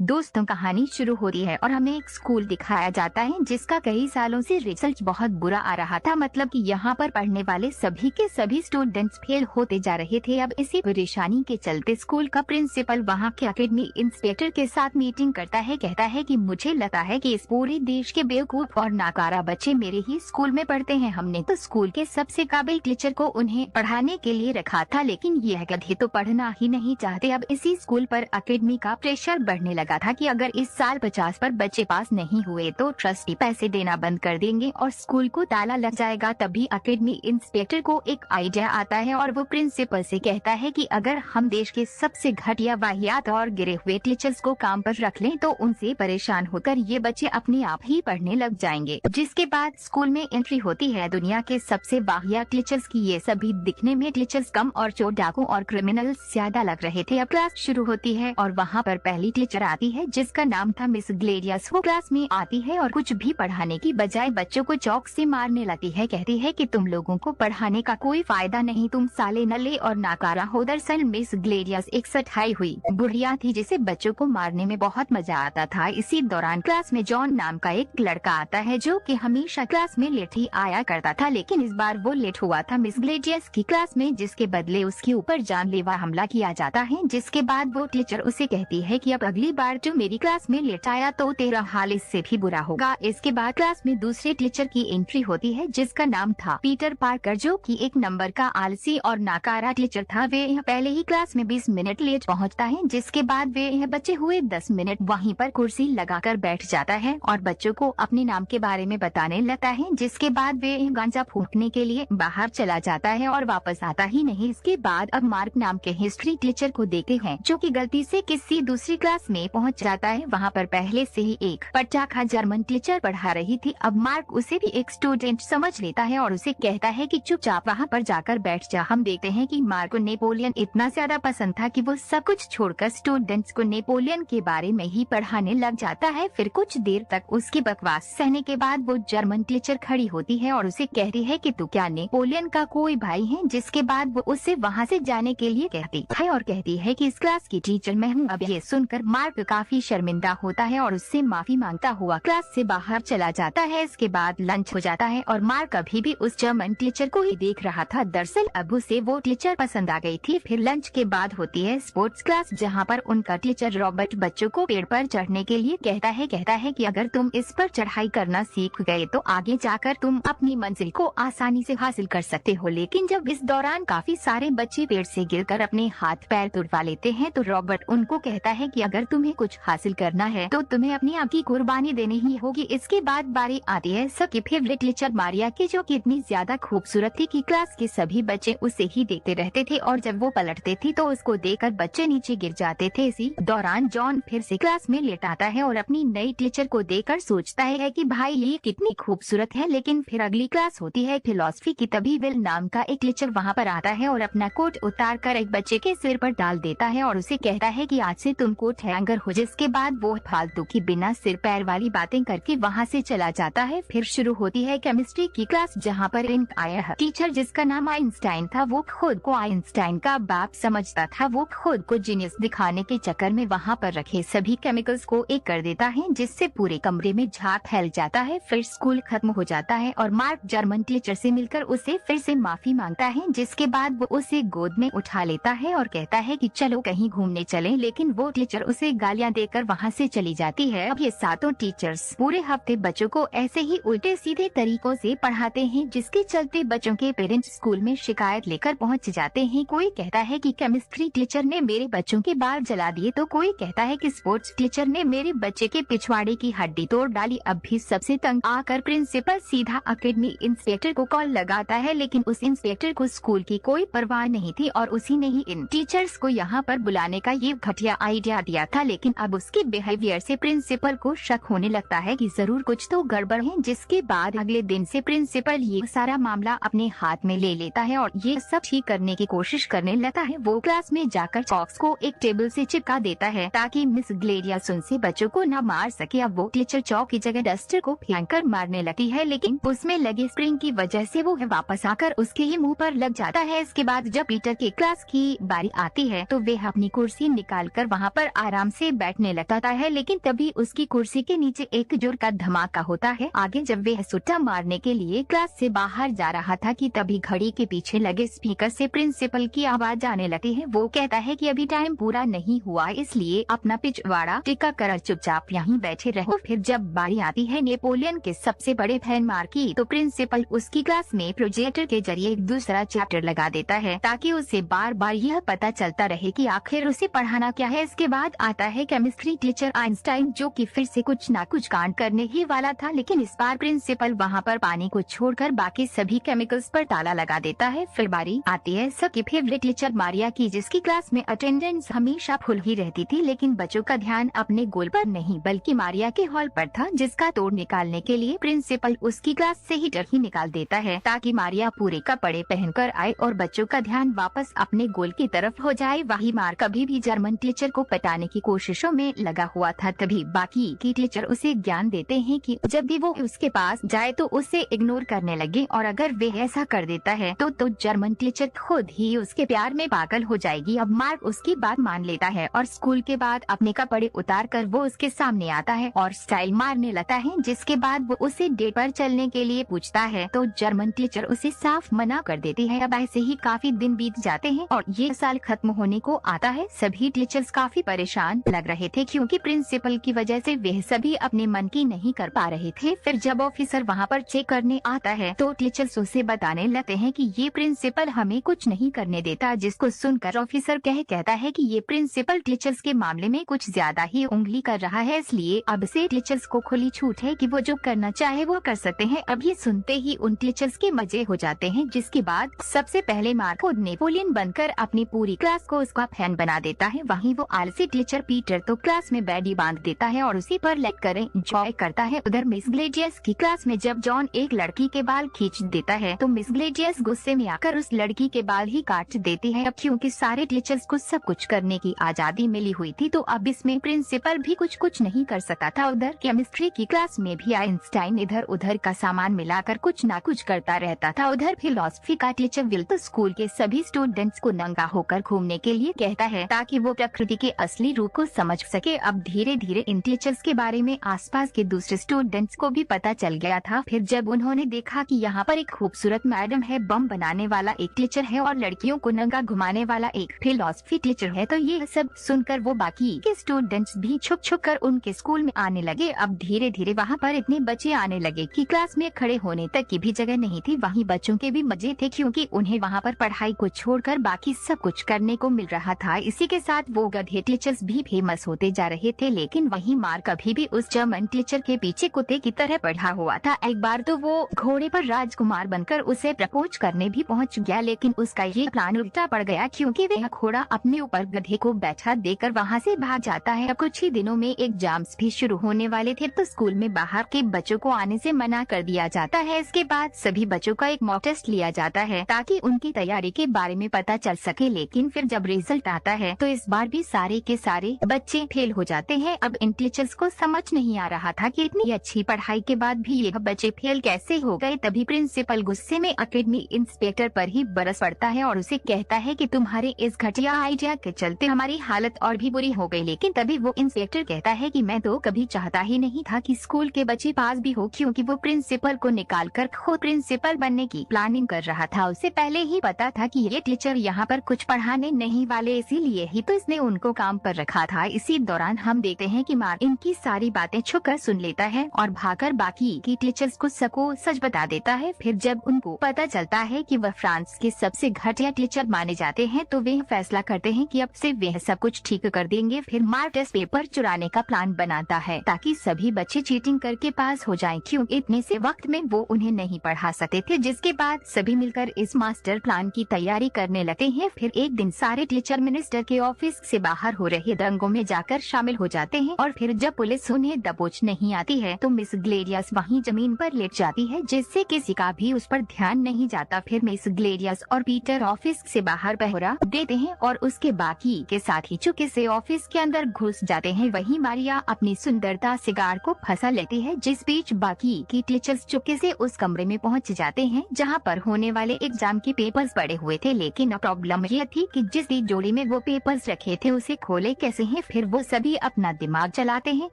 दोस्तों कहानी शुरू होती है और हमें एक स्कूल दिखाया जाता है जिसका कई सालों से रिजल्ट बहुत बुरा आ रहा था। मतलब कि यहाँ पर पढ़ने वाले सभी के सभी स्टूडेंट्स फेल होते जा रहे थे। अब इसी परेशानी के चलते स्कूल का प्रिंसिपल वहाँ के एकेडमी इंस्पेक्टर के साथ मीटिंग करता है। कहता है कि मुझे लगता है कि इस पूरे देश के बेवकूफ और नाकारा बच्चे मेरे ही स्कूल में पढ़ते हैं। हमने तो स्कूल के सबसे काबिल टीचर को उन्हें पढ़ाने के लिए रखा था, लेकिन यह गधे तो पढ़ना ही नहीं चाहते। अब इसी स्कूल पर एकेडमी का प्रेशर बढ़ने लगा था कि अगर इस साल 50 पर बच्चे पास नहीं हुए तो ट्रस्टी पैसे देना बंद कर देंगे और स्कूल को ताला लग जाएगा। तभी एकेडमी इंस्पेक्टर को एक आइडिया आता है और वो प्रिंसिपल से कहता है कि अगर हम देश के सबसे घटिया, वाहियात और गिरे हुए टीचर्स को काम पर रख लें तो उनसे परेशान होकर ये बच्चे अपने आप ही पढ़ने लग जाएंगे। जिसके बाद स्कूल में एंट्री होती है दुनिया के सबसे वाहियात टीचर्स की। ये सभी दिखने में टीचर्स कम और चोर, डाकू और क्रिमिनल ज्यादा लग रहे थे। अब क्लास शुरू होती है और वहाँ पर पहली टीचर आती है जिसका नाम था मिस ग्लेडियस। वो क्लास में आती है और कुछ भी पढ़ाने की बजाय बच्चों को चौक से मारने लगती है। कहती है कि तुम लोगों को पढ़ाने का कोई फायदा नहीं, तुम साले नल्ले और नाकारा हो। दरअसल मिस ग्लेडियस एक सठाई हुई बुढ़िया थी जिसे बच्चों को मारने में बहुत मजा आता था। इसी दौरान क्लास में जॉन नाम का एक लड़का आता है जो कि हमेशा क्लास में लेट ही आया करता था, लेकिन इस बार वो लेट हुआ था मिस ग्लेडियस की क्लास में, जिसके बदले उसके ऊपर जानलेवा हमला किया जाता है। जिसके बाद वो टीचर उसे कहती है कि अब अगली बार जो मेरी क्लास में लेट आया तो तेरा हाल इससे भी बुरा होगा। इसके बाद क्लास में दूसरे टीचर की एंट्री होती है जिसका नाम था पीटर पार्कर, जो कि एक नंबर का आलसी और नाकारा टीचर था। वे पहले ही क्लास में 20 मिनट लेट पहुंचता है, जिसके बाद वे बचे हुए 10 मिनट वहीं पर कुर्सी लगाकर बैठ जाता है और बच्चों को अपने नाम के बारे में बताने लगता है। जिसके बाद वे गांजा फूकने के लिए बाहर चला जाता है और वापस आता ही नहीं। इसके बाद अब मार्क नाम के हिस्ट्री टीचर को देखते हैं जो कि गलती से किसी दूसरी क्लास में पहुंच जाता है। वहाँ पर पहले से ही एक पटाखा जर्मन टीचर पढ़ा रही थी। अब मार्क उसे भी एक स्टूडेंट समझ लेता है और उसे कहता है कि चुपचाप वहाँ पर जाकर बैठ जा। हम देखते हैं कि मार्क को नेपोलियन इतना ज्यादा पसंद था कि वो सब कुछ छोड़कर स्टूडेंट्स को नेपोलियन के बारे में ही पढ़ाने लग जाता है। फिर कुछ देर तक उसकी बकवास सहने के बाद वो जर्मन टीचर खड़ी होती है और उसे कहती है कि तू क्या नेपोलियन का कोई भाई है। जिसके बाद वो उससे वहाँ से जाने के लिए कहती है और कहती है कि इस क्लास की टीचर मैं हूँ। अब ये सुनकर मार्क काफी शर्मिंदा होता है और उससे माफी मांगता हुआ क्लास से बाहर चला जाता है। इसके बाद लंच हो जाता है और मार्क अभी भी उस जर्मन टीचर को ही देख रहा था। दरअसल अब उसे वो टीचर पसंद आ गई थी। फिर लंच के बाद होती है स्पोर्ट्स क्लास, जहाँ पर उनका टीचर रॉबर्ट बच्चों को पेड़ पर चढ़ने के लिए कहता है कि अगर तुम इस पर चढ़ाई करना सीख गए तो आगे जाकर तुम अपनी मंजिल को आसानी से हासिल कर सकते हो। लेकिन जब इस दौरान काफी सारे बच्चे पेड़ से गिरकर अपने हाथ पैर तुड़वा लेते हैं तो रॉबर्ट उनको कहता है कि अगर तुम्हें कुछ हासिल करना है तो तुम्हें अपनी आप की कुर्बानी देनी ही होगी। इसके बाद बारी आती है सबकी फेवरेट टीचर मारिया की, जो कि इतनी ज्यादा खूबसूरत थी कि क्लास के सभी बच्चे उसे ही देखते रहते थे और जब वो पलटते थी तो उसको देखकर बच्चे नीचे गिर जाते थे। इसी दौरान जॉन फिर से क्लास में लेट आता है और अपनी नई टीचर को देखकर सोचता है कि भाई ये कितनी खूबसूरत है। लेकिन फिर अगली क्लास होती है फिलोसफी की, तभी विल नाम का एक टीचर वहाँ पर आता है और अपना कोट उतार कर एक बच्चे के सिर पर डाल देता है और उसे कहता है कि आज से तुम कोट हैंगर हो। जिसके बाद वो फालतू की बिना सिर पैर वाली बातें करके वहाँ से चला जाता है। फिर शुरू होती है केमिस्ट्री की क्लास, जहाँ पर एक आया है टीचर जिसका नाम आइंस्टाइन था। वो खुद को आइंस्टाइन का बाप समझता था। वो खुद को जीनियस दिखाने के चक्कर में वहाँ पर रखे सभी केमिकल्स को एक कर देता है, जिससे पूरे कमरे में झाग फैल जाता है। फिर स्कूल खत्म हो जाता है और मार्क जर्मन टीचर से मिलकर उसे फिर से माफी मांगता है। जिसके बाद वो उसे गोद में उठा लेता है और कहता है कि चलो कहीं घूमने चलें, लेकिन वो टीचर उसे गालियाँ देकर वहाँ से चली जाती है। अब ये सातों टीचर्स पूरे हफ्ते बच्चों को ऐसे ही उल्टे सीधे तरीकों से पढ़ाते हैं, जिसके चलते बच्चों के पेरेंट्स स्कूल में शिकायत लेकर पहुँच जाते हैं। कोई कहता है कि केमिस्ट्री टीचर ने मेरे बच्चों के बाल जला दिए, तो कोई कहता है कि स्पोर्ट्स टीचर ने मेरे बच्चे के पिछवाड़े की हड्डी तोड़ डाली। अब भी सबसे तंग आकर प्रिंसिपल सीधा एकेडमी इंस्पेक्टर को कॉल लगाता है, लेकिन उस इंस्पेक्टर को स्कूल की कोई परवाह नहीं थी और उसी ने ही इन टीचर्स को यहाँ पर बुलाने का ये घटिया आइडिया दिया था। लेकिन अब उसके बिहेवियर से प्रिंसिपल को शक होने लगता है कि जरूर कुछ तो गड़बड़ है। जिसके बाद अगले दिन से प्रिंसिपल ये सारा मामला अपने हाथ में ले लेता है और ये सब ठीक करने की कोशिश करने लगता है। वो क्लास में जाकर चॉक्स को एक टेबल से चिपका देता है ताकि मिस ग्लेडियस उनसे बच्चों को न मार सके। अब वो टीचर चौक की जगह डस्टर को फेंक कर मारने लगती है, लेकिन उसमें लगे स्प्रिंग की वजह से वो वापस आकर उसके ही मुंह पर लग जाता है। इसके बाद जब पीटर की क्लास की बारी आती है तो वे अपनी कुर्सी निकाल कर वहाँ पर आराम से बैठने लगता है, लेकिन तभी उसकी कुर्सी के नीचे एक जोर का धमाका होता है। आगे जब वह सुट्टा मारने के लिए क्लास से बाहर जा रहा था कि तभी घड़ी के पीछे लगे स्पीकर से प्रिंसिपल की आवाज आने लगती है। वो कहता है कि अभी टाइम पूरा नहीं हुआ, इसलिए अपना पिछवाड़ा टिका कर चुपचाप यहीं बैठे रहो। फिर जब बारी आती है नेपोलियन के सबसे बड़े फैन मार्क की, तो प्रिंसिपल उसकी क्लास में प्रोजेक्टर के जरिए एक दूसरा चैप्टर लगा देता है ताकि उसे बार बार यह पता चलता रहे कि आखिर उसे पढ़ाना क्या है। इसके बाद आता है केमिस्ट्री टीचर आइंस्टाइन, जो कि फिर से कुछ न कुछ कांड करने ही वाला था, लेकिन इस बार प्रिंसिपल वहाँ पर पानी को छोड़कर बाकी सभी केमिकल्स पर ताला लगा देता है। फिर बारी आती है सबकी फेवरेट टीचर मारिया की, जिसकी क्लास में अटेंडेंस हमेशा फुल ही रहती थी, लेकिन बच्चों का ध्यान अपने गोल पर नहीं बल्कि मारिया के हॉल पर था, जिसका तोड़ निकालने के लिए प्रिंसिपल उसकी क्लास से हीटर ही निकाल देता है ताकि मारिया पूरे कपड़े पहनकर आए और बच्चों का ध्यान वापस अपने गोल की तरफ हो जाए। वही मार्क कभी भी जर्मन टीचर को पटाने की कोशिशों में लगा हुआ था। तभी बाकी की टीचर उसे ज्ञान देते हैं कि जब भी वो उसके पास जाए तो उसे इग्नोर करने लगे, और अगर वे ऐसा कर देता है तो जर्मन टीचर खुद ही उसके प्यार में पागल हो जाएगी। अब मार्क उसकी बात मान लेता है और स्कूल के बाद अपने कपड़े उतार कर वो उसके सामने आता है और स्टाइल मारने लगता है, जिसके बाद वो उसे डेट पर चलने के लिए पूछता है तो जर्मन टीचर उसे साफ मना कर देती है। अब ऐसे ही काफी दिन बीत जाते हैं और ये साल खत्म होने को आता है। सभी टीचर्स काफी परेशान लग रहे थे क्योंकि प्रिंसिपल की वजह से वे सभी अपने मन की नहीं कर पा रहे थे। फिर जब ऑफिसर वहाँ पर चेक करने आता है तो टीचर्स उसे बताने लगते हैं कि ये प्रिंसिपल हमें कुछ नहीं करने देता, जिसको सुनकर ऑफिसर कहता है कि ये प्रिंसिपल टीचर्स के मामले में कुछ ज्यादा ही उंगली कर रहा है, इसलिए अब से टीचर्स को खुली छूट है कि वो जो करना चाहे वो कर सकते हैं। अब ये सुनते ही उन टीचर्स के मजे हो जाते हैं, जिसके बाद सबसे पहले मार्क खुद नेपोलियन बनकर अपनी पूरी क्लास को उसका फैन बना देता है। वहीं वो आलसी टीचर पीटर तो क्लास में बैडी बांध देता है और उसी पर लग कर एंजॉय करता है। उधर मिस ग्लेडियस की क्लास में जब जॉन एक लड़की के बाल खींच देता है तो मिस ग्लेडियस गुस्से में आकर उस लड़की के बाल ही काट देती है। अब क्योंकि सारे टीचर्स को सब कुछ करने की आजादी मिली हुई थी तो अब इसमें प्रिंसिपल भी कुछ नहीं कर सकता था। उधर केमिस्ट्री की क्लास में भी आइंस्टाइन इधर उधर का सामान मिलाकर कुछ न कुछ करता रहता था। उधर फिलॉसफी का टीचर विल तो स्कूल के सभी स्टूडेंट्स को नंगा होकर घूमने के लिए कहता है ताकि वो प्रकृति के असली रूप को समझ सके। अब धीरे धीरे इन टीचर्स के बारे में आसपास के दूसरे स्टूडेंट्स को भी पता चल गया था। फिर जब उन्होंने देखा कि यहाँ पर एक खूबसूरत मैडम है, बम बनाने वाला एक टीचर है और लड़कियों को नंगा घुमाने वाला एक फिलॉसफी टीचर है, तो ये सब सुनकर वो बाकी के स्टूडेंट्स भी छुप छुप कर उनके स्कूल में आने लगे। अब धीरे धीरे वहाँ पर इतने बच्चे आने लगे कि क्लास में खड़े होने तक की भी जगह नहीं थी। वहीं बच्चों के भी मजे थे क्योंकि उन्हें वहाँ पर पढ़ाई को छोड़कर बाकी सब कुछ करने को मिल रहा था। इसी के साथ वो गधे टीचर्स भी फेमस होते जा रहे थे, लेकिन वहीं मार्क अभी भी उस जर्मन टीचर के पीछे कुत्ते की तरह पड़ा हुआ था। एक बार तो वो घोड़े पर राजकुमार बनकर उसे प्रपोज करने भी पहुंच गया, लेकिन उसका ये प्लान उल्टा पड़ गया क्योंकि वह घोड़ा अपने ऊपर गधे को बैठा देकर वहाँ से भाग जाता है। अब कुछ ही दिनों में एग्जाम्स भी शुरू होने वाले थे तो स्कूल में बाहर के बच्चों को आने से मना कर दिया जाता है। इसके बाद सभी बच्चों का एक मॉक टेस्ट लिया जाता है ताकि उनकी तैयारी के बारे में पता चल सके, लेकिन फिर जब रिजल्ट आता है तो इस बार भी सारे के सारे बच्चे फेल हो जाते हैं। अब इन टीचर्स को समझ नहीं आ रहा था कि इतनी अच्छी पढ़ाई के बाद भी ये बच्चे फेल कैसे हो गए। तभी प्रिंसिपल गुस्से में एकेडमी इंस्पेक्टर पर ही बरस पड़ता है और उसे कहता है कि तुम्हारे इस घटिया आइडिया के चलते हमारी हालत और भी बुरी हो गई। लेकिन तभी वो इंस्पेक्टर कहता है कि मैं तो कभी चाहता ही नहीं था कि स्कूल के बच्चे पास भी हो, क्योंकि वो प्रिंसिपल को निकाल कर खुद प्रिंसिपल बनने की प्लानिंग कर रहा था। उसे पहले ही पता था कि ये टीचर यहाँ पर कुछ पढ़ाने नहीं वाले, इसीलिए ही तो इसने उनको काम पर रखा था। इसी दौरान हम देखते हैं कि मार्क इनकी सारी बातें छुपकर सुन लेता है और भागकर बाकी की टीचर्स को सबको सच बता देता है। फिर जब उनको पता चलता है कि वह फ्रांस के सबसे घटिया टीचर माने जाते हैं तो वे फैसला करते हैं कि अब से वे सब कुछ ठीक कर देंगे। फिर मार्क टेस्ट पेपर चुराने का प्लान बनाता है ताकि सभी बच्चे चीटिंग करके पास हो जाएं, क्योंकि इतने से वक्त में वो उन्हें नहीं पढ़ा सकते थे। जिसके बाद सभी मिलकर इस मास्टर प्लान की तैयारी करने लगते हैं। फिर एक दिन सारे टीचर मिनिस्टर के ऑफिस से बाहर हो रहे दंगों में जाकर शामिल हो जाते हैं और फिर जब पुलिस उन्हें दबोच नहीं आती है तो मिस ग्लेडियस वहीं जमीन पर लेट जाती है, जिससे किसी का भी उस पर ध्यान नहीं जाता। फिर मिस ग्लेडियस और पीटर ऑफिस से बाहर पहरा देते हैं और उसके बाकी के साथी चुपके से ऑफिस के अंदर घुस जाते हैं। वहीं मारिया अपनी सुंदरता से गार्ड को फंसा लेती है, जिस बीच बाकी की टीचर्स चुपके से उस कमरे में पहुंच जाते हैं जहां पर होने वाले एग्जाम के पेपर्स पड़े हुए थे। लेकिन प्रॉब्लम यह थी कि जिस जोड़ी में वो पेपर्स रखे थे उसे खोले कैसे हैं। हैं। फिर वो सभी अपना दिमाग चलाते हैं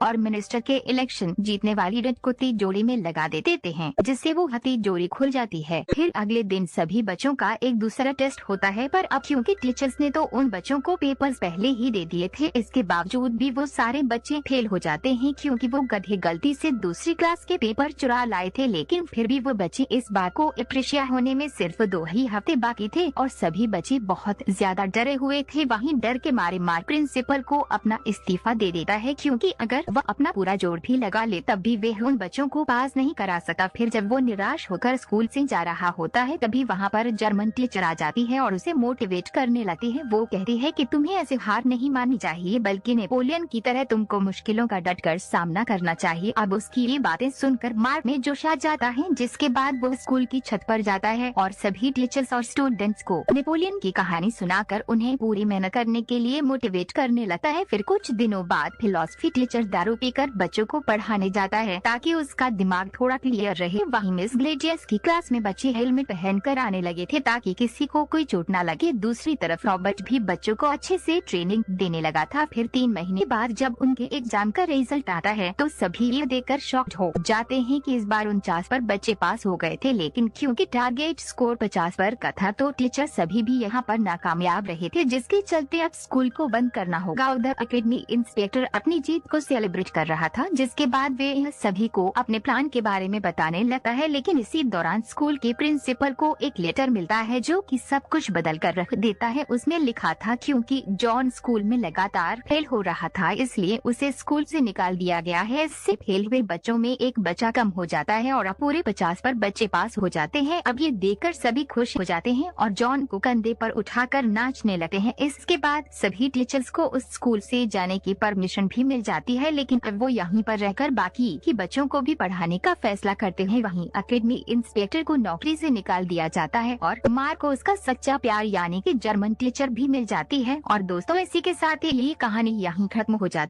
और मिनिस्टर के इलेक्शन जीतने वाली रथ को तिजोरी में लगा देते हैं, जिससे वो तिजोरी खुल जाती है। फिर अगले दिन सभी बच्चों का एक दूसरा टेस्ट होता है, पर अब क्योंकि टीचर्स ने तो उन बच्चों को पेपर्स पहले ही दे दिए थे, इसके बावजूद भी वो सारे बच्चे फेल हो जाते हैं क्योंकि वो गधे गलती से दूसरी क्लास के पेपर चुरा लाए थे। लेकिन फिर भी वो बच्चे इस बात को अप्रिशिएट होने में सिर्फ 2 ही हफ्ते बाकी थे और सभी बच्चे बहुत ज्यादा डरे हुए थे। वहीं डर के मारे मार्क प्रिंसिपल को अपना इस्तीफा दे देता है क्योंकि अगर वह अपना पूरा जोर भी लगा ले तब भी वे उन बच्चों को पास नहीं करा सकता। फिर जब वो निराश होकर स्कूल से जा रहा होता है तभी वहाँ पर जर्मन टीचर आ जाती है और उसे मोटिवेट करने लगती है। वो कहती है कि तुम्हें ऐसे हार नहीं माननी चाहिए, बल्कि नेपोलियन की तरह तुमको मुश्किलों का डटकर सामना करना चाहिए। अब उसकी ये बातें सुनकर मार्क में जोश आ जाता है, जिसके बाद वो स्कूल की छत पर जाता है और सभी टीचर्स और स्टूडेंट्स को नेपोलियन की कहानी सुनाकर उन्हें पूरी मेहनत करने के लिए मोटिवेट करने लगता है। फिर कुछ दिनों बाद फिलॉसफी टीचर दारू पीकर बच्चों को पढ़ाने जाता है ताकि उसका दिमाग थोड़ा क्लियर रहे। वहीं मिस ग्लेडियस की क्लास में बच्चे हेलमेट पहनकर आने लगे थे ताकि किसी को कोई चोट न लगे। दूसरी तरफ रॉबर्ट भी बच्चों को अच्छे से ट्रेनिंग देने लगा था। फिर 3 महीने बाद जब उनके एग्जाम का रिजल्ट आता है तो सभी ये देखकर शॉक्ड हो जाते हैं कि इस बार 49 पर बच्चे पास हो गए थे, लेकिन क्योंकि टारगेट स्कोर 50 पर का था तो टीचर सभी भी यहाँ पर नाकामयाब रहे थे, जिसके चलते अब स्कूल को बंद करना होगा। उधर एकेडमी इंस्पेक्टर अपनी जीत को सेलिब्रेट कर रहा था, जिसके बाद वे सभी को अपने प्लान के बारे में बताने लगता है। लेकिन इसी दौरान स्कूल के प्रिंसिपल को एक लेटर मिलता है जो कि सब कुछ बदल कर रख देता है। उसमें लिखा था क्योंकि जॉन स्कूल में लगातार फेल हो रहा था इसलिए उसे स्कूल से निकाल दिया गया है। इससे फेल हुए बच्चों में एक बच्चा कम हो जाता है और अब पूरे 50 पर बच्चे पास हो जाते हैं। अब ये देखकर सभी खुश हो जाते हैं और जॉन को कंधे पर उठाकर नाचने लगते हैं। इसके बाद सभी टीचर्स को उस स्कूल से जाने की परमिशन भी मिल जाती है, लेकिन अब वो यहीं पर रहकर बाकी के बच्चों को भी पढ़ाने का फैसला करते हैं। वहीं एकेडमी इंस्पेक्टर को नौकरी से निकाल दिया जाता है और मार्क को उसका सच्चा प्यार यानी कि जर्मन टीचर भी मिल जाती है। और दोस्तों, इसी के साथ ये कहानी यहीं खत्म हो जाती है।